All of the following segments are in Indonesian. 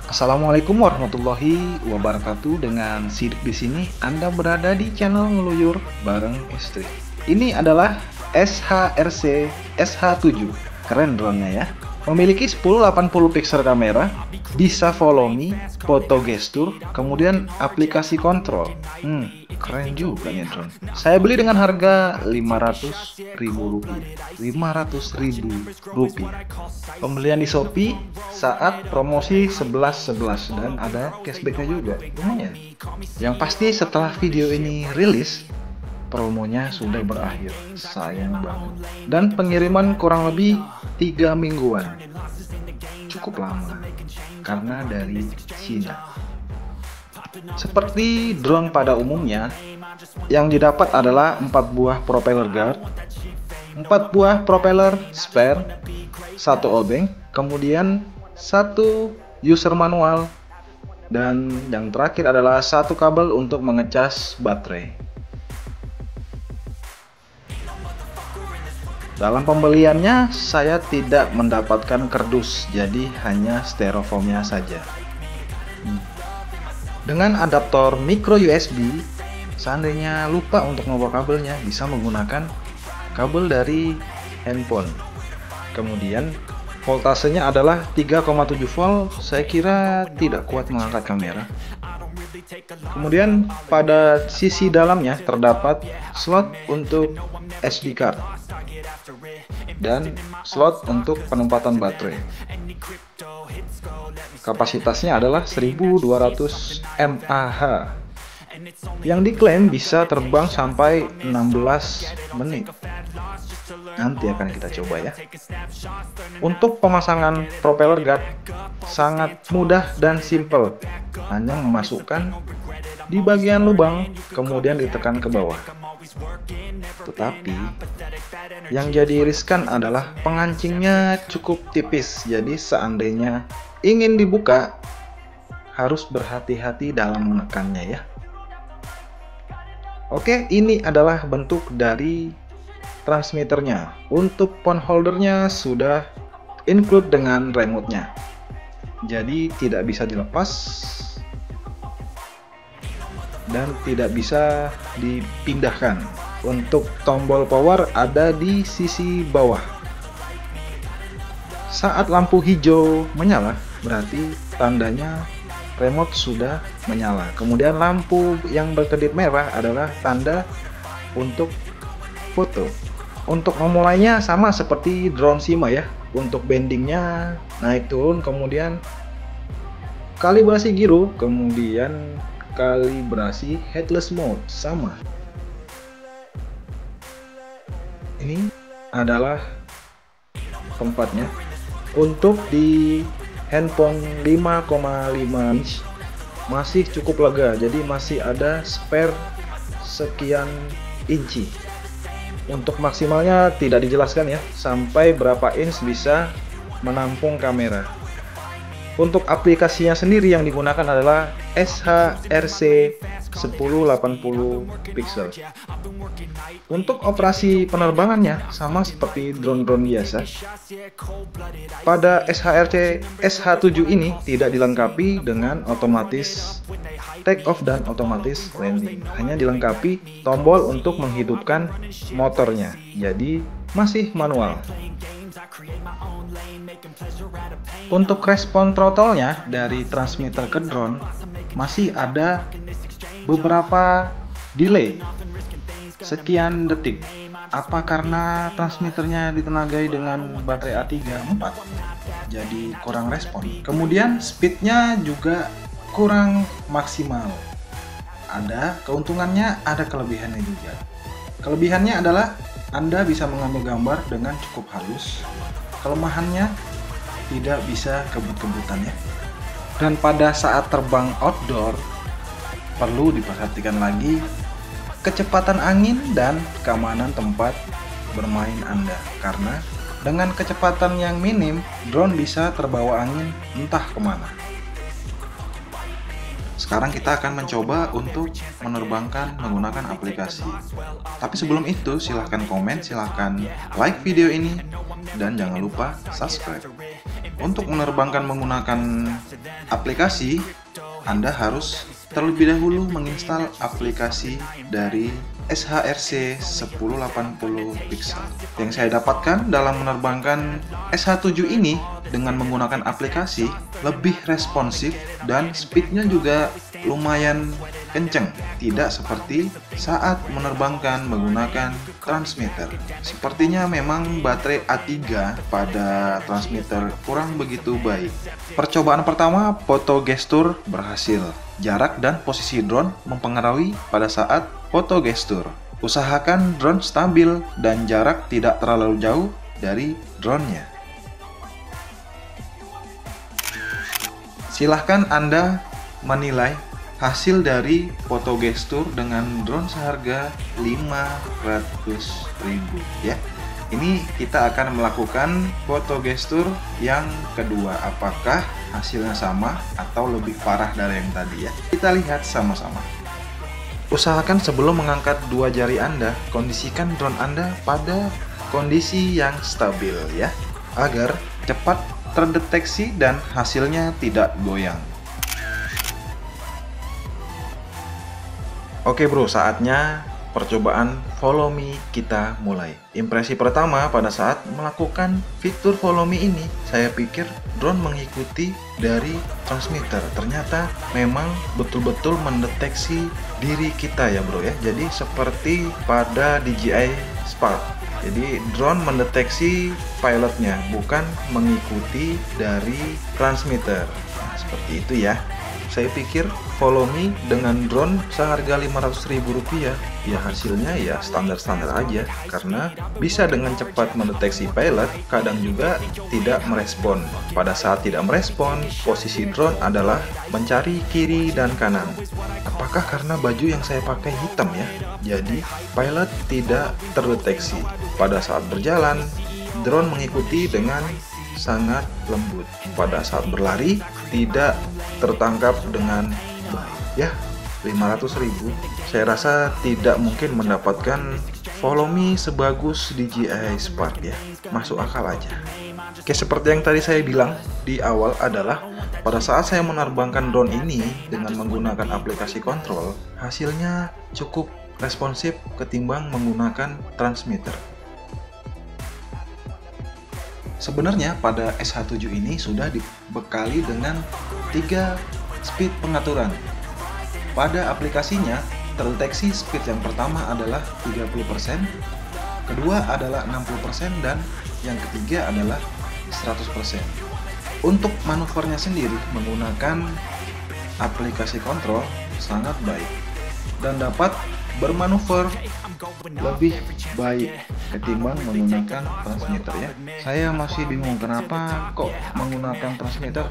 Assalamualaikum warahmatullahi wabarakatuh. Dengan Sidik di sini, Anda berada di channel Ngeluyur bareng istri. Ini adalah SHRC SH7. Keren drone-nya ya. Memiliki 1080 pixel kamera, bisa follow me, foto gestur, kemudian aplikasi kontrol. Keren juga nih drone. Saya beli dengan harga Rp500.000. Rp500.000. Pembelian di Shopee saat promosi 11.11 dan ada cashbacknya juga. Lumayan. Yang pasti setelah video ini rilis, promonya sudah berakhir. Sayang banget. Dan pengiriman kurang lebih 3 mingguan. Cukup lama karena dari Cina. Seperti drone pada umumnya, yang didapat adalah 4 buah propeller guard, 4 buah propeller spare, 1 obeng, kemudian 1 user manual, dan yang terakhir adalah 1 kabel untuk mengecas baterai. Dalam pembeliannya saya tidak mendapatkan kardus, jadi hanya styrofoamnya saja. Dengan adaptor micro USB, seandainya lupa untuk membawa kabelnya, bisa menggunakan kabel dari handphone. Kemudian voltasenya adalah 3,7 volt, saya kira tidak kuat mengangkat kamera. Kemudian pada sisi dalamnya terdapat slot untuk SD card dan slot untuk penempatan baterai. Kapasitasnya adalah 1200 mAh yang diklaim bisa terbang sampai 16 menit. Nanti akan kita coba ya. Untuk pemasangan propeller guard sangat mudah dan simple. Hanya memasukkan di bagian lubang, kemudian ditekan ke bawah. Tetapi yang jadi riskan adalah pengancingnya cukup tipis. Jadi seandainya ingin dibuka, harus berhati-hati dalam menekannya ya. Oke, ini adalah bentuk dari transmitternya. Untuk phone holdernya sudah include dengan remote-nya, jadi tidak bisa dilepas dan tidak bisa dipindahkan. Untuk tombol power ada di sisi bawah. Saat lampu hijau menyala, berarti tandanya remote sudah menyala. Kemudian lampu yang berkedip merah adalah tanda untuk foto. Untuk memulainya sama seperti drone Shima ya. Untuk bendingnya naik turun, kemudian kalibrasi giro, kemudian kalibrasi headless mode sama. Ini adalah tempatnya. Untuk di handphone 5,5 inch masih cukup lega, jadi masih ada spare sekian inci. Untuk maksimalnya tidak dijelaskan ya, sampai berapa inch bisa menampung kamera. Untuk aplikasinya sendiri yang digunakan adalah SHRC 1080 pixel. Untuk operasi penerbangannya sama seperti drone-drone biasa. Pada SHRC SH7 ini tidak dilengkapi dengan otomatis take off dan otomatis landing. Hanya dilengkapi tombol untuk menghidupkan motornya. Jadi masih manual. Untuk respon throttle-nya dari transmitter ke drone masih ada beberapa delay sekian detik. Apa karena transmitternya ditenagai dengan baterai A3 4, jadi kurang respon. Kemudian speednya juga kurang maksimal. Ada keuntungannya, ada kelebihannya juga. Kelebihannya adalah Anda bisa mengambil gambar dengan cukup halus. Kelemahannya tidak bisa kebut-kebutan ya. Dan pada saat terbang outdoor perlu diperhatikan lagi kecepatan angin dan keamanan tempat bermain Anda, karena dengan kecepatan yang minim drone bisa terbawa angin entah kemana. Sekarang kita akan mencoba untuk menerbangkan menggunakan aplikasi. Tapi sebelum itu silahkan komen, silahkan like video ini, dan jangan lupa subscribe. Untuk menerbangkan menggunakan aplikasi, Anda harus terlebih dahulu menginstal aplikasi dari SHRC 1080 pixel. Yang saya dapatkan dalam menerbangkan SH7 ini dengan menggunakan aplikasi lebih responsif dan speednya juga lumayan kenceng, tidak seperti saat menerbangkan menggunakan transmitter. Sepertinya memang baterai A3 pada transmitter kurang begitu baik. Percobaan pertama, foto gestur berhasil. Jarak dan posisi drone mempengaruhi pada saat foto gestur. Usahakan drone stabil dan jarak tidak terlalu jauh dari drone-nya. Silahkan Anda menilai hasil dari foto gestur dengan drone seharga 500.000 ya. Ini kita akan melakukan foto gestur yang kedua. Apakah hasilnya sama atau lebih parah dari yang tadi ya? Kita lihat sama-sama. Usahakan sebelum mengangkat dua jari Anda, kondisikan drone Anda pada kondisi yang stabil ya, agar cepat terdeteksi dan hasilnya tidak goyang. Oke bro, saatnya percobaan follow me kita mulai. Impresi pertama pada saat melakukan fitur follow me ini, saya pikir drone mengikuti dari transmitter. Ternyata memang betul-betul mendeteksi diri kita ya bro ya. Jadi seperti pada DJI Spark. Jadi drone mendeteksi pilotnya, bukan mengikuti dari transmitter. Nah, seperti itu ya. Saya pikir follow me dengan drone seharga Rp500.000 ya hasilnya ya standar-standar aja, karena bisa dengan cepat mendeteksi pilot, kadang juga tidak merespon. Pada saat tidak merespon, posisi drone adalah mencari kiri dan kanan. Apakah karena baju yang saya pakai hitam ya? Jadi pilot tidak terdeteksi. Pada saat berjalan, drone mengikuti dengan sangat lembut. Pada saat berlari tidak tertangkap dengan baik ya. 500.000 saya rasa tidak mungkin mendapatkan follow me sebagus DJI Spark ya, masuk akal aja. Oke, seperti yang tadi saya bilang di awal adalah pada saat saya menerbangkan drone ini dengan menggunakan aplikasi kontrol, hasilnya cukup responsif ketimbang menggunakan transmitter. Sebenarnya pada SH7 ini sudah dibekali dengan 3 speed pengaturan. Pada aplikasinya terdeteksi speed yang pertama adalah 30%, kedua adalah 60%, dan yang ketiga adalah 100%. Untuk manuvernya sendiri menggunakan aplikasi kontrol sangat baik dan dapat bermanuver lebih baik ketimbang menggunakan transmitter ya. Saya masih bingung kenapa kok menggunakan transmitter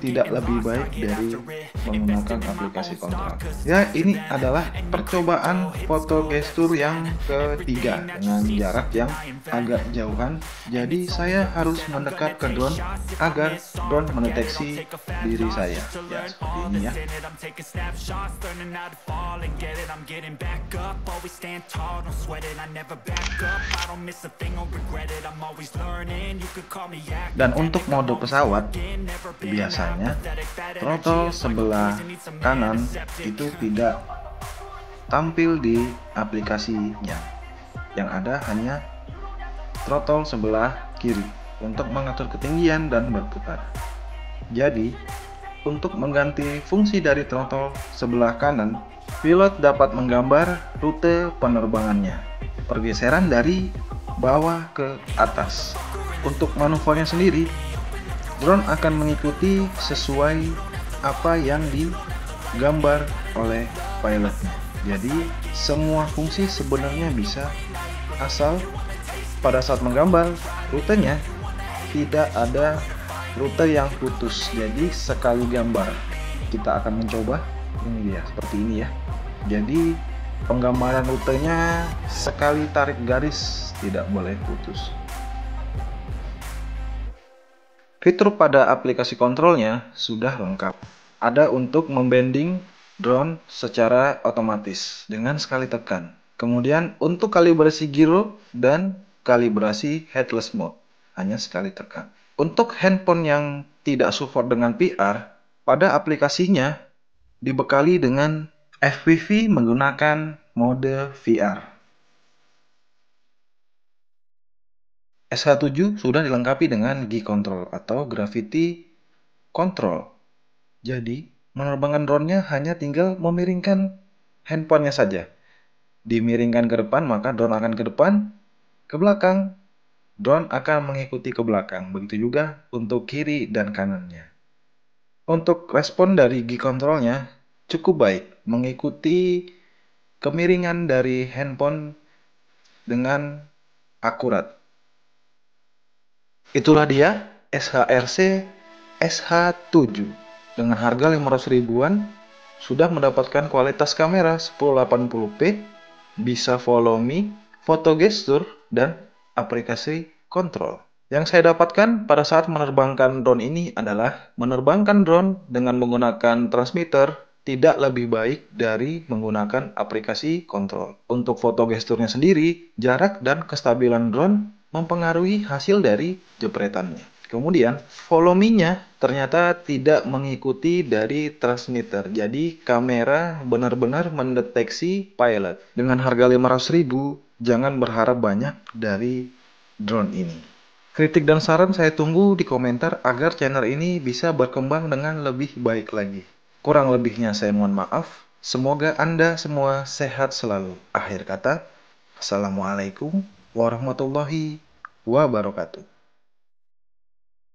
tidak lebih baik dari menggunakan aplikasi kontrol. Ya, ini adalah percobaan foto gestur yang ketiga dengan jarak yang agak jauhan. Jadi saya harus mendekat ke drone agar drone mendeteksi diri saya. Ya, seperti ini ya. Dan untuk mode pesawat, biasanya throttle sebelah kanan itu tidak tampil di aplikasinya. Yang ada hanya throttle sebelah kiri untuk mengatur ketinggian dan berputar. Jadi, untuk mengganti fungsi dari throttle sebelah kanan, pilot dapat menggambar rute penerbangannya, pergeseran dari bawah ke atas. Untuk manuvernya sendiri, drone akan mengikuti sesuai apa yang digambar oleh pilotnya. Jadi semua fungsi sebenarnya bisa, asal pada saat menggambar rutenya tidak ada rute yang putus. Jadi sekali gambar, kita akan mencoba ini dia, seperti ini ya. Jadi penggambaran rutenya sekali tarik garis tidak boleh putus. Fitur pada aplikasi kontrolnya sudah lengkap. Ada untuk membanding drone secara otomatis dengan sekali tekan. Kemudian untuk kalibrasi gyro dan kalibrasi headless mode hanya sekali tekan. Untuk handphone yang tidak support dengan VR, pada aplikasinya dibekali dengan FPV menggunakan mode VR. SH7 sudah dilengkapi dengan G-Control atau Gravity Control. Jadi, menerbangkan drone-nya hanya tinggal memiringkan handphonenya saja. Dimiringkan ke depan, maka drone akan ke depan, ke belakang, drone akan mengikuti ke belakang. Begitu juga untuk kiri dan kanannya. Untuk respon dari G-Control-nya cukup baik, mengikuti kemiringan dari handphone dengan akurat. Itulah dia SHRC SH7 dengan harga 500 ribuan sudah mendapatkan kualitas kamera 1080p, bisa follow me, foto gestur, dan aplikasi kontrol. Yang saya dapatkan pada saat menerbangkan drone ini adalah menerbangkan drone dengan menggunakan transmitter tidak lebih baik dari menggunakan aplikasi kontrol. Untuk foto gesturnya sendiri, jarak dan kestabilan drone mempengaruhi hasil dari jepretannya. Kemudian, follow me-nya ternyata tidak mengikuti dari transmitter. Jadi, kamera benar-benar mendeteksi pilot. Dengan harga 500 ribu, jangan berharap banyak dari drone ini. Kritik dan saran saya tunggu di komentar agar channel ini bisa berkembang dengan lebih baik lagi. Kurang lebihnya saya mohon maaf. Semoga Anda semua sehat selalu. Akhir kata, Assalamualaikum warahmatullahi wabarakatuh.